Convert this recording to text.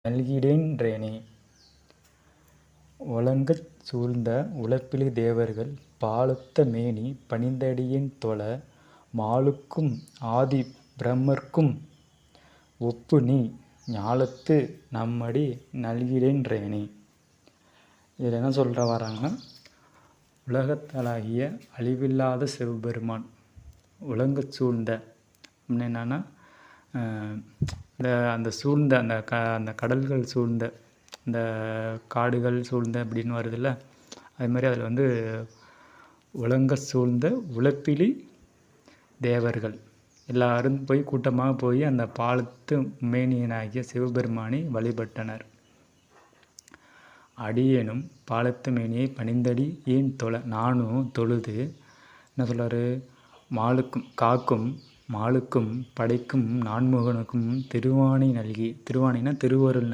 நல்கிடேன்றேனே. ஒழுங்கச் சூழ்ந்த உலப்பிலி தேவர்கள் பாலொத்த மேனி பணிந்தடியேன் தொழ மாலுக்கும் ஆதி பிரமற்கும் ஒப்புநீ ஞாலத்து நம்மடி நல்கிடேன்றேனே. இதில் என்ன சொல்கிற வராங்கன்னா, உலகத்தலாகிய அழிவில்லாத சிவபெருமான் உலகச் சூழ்ந்த அப்படின்னு என்னன்னா, அந்த சூழ்ந்த அந்த கடல்கள் சூழ்ந்த இந்த காடுகள் சூழ்ந்த அப்படின்னு வருதுல்ல, அது மாதிரி அதில் வந்து உலங்க சூழ்ந்த உலப்பிலி தேவர்கள் எல்லாரும் போய் கூட்டமாக போய் அந்த பாலத்து மேனியனாகிய சிவபெருமானை வழிபட்டனர். அடியேனும் பாலத்து மேனியை பணிந்தடி ஏன் தொழ, நானும் தொழுது என்ன சொல்கிறாரு, மாலுக்கும் காக்கும் மாலுக்கும் படைக்கும் நான்முகனுக்கும் திருவாணி நல்கி, திருவாணினா திருவருள்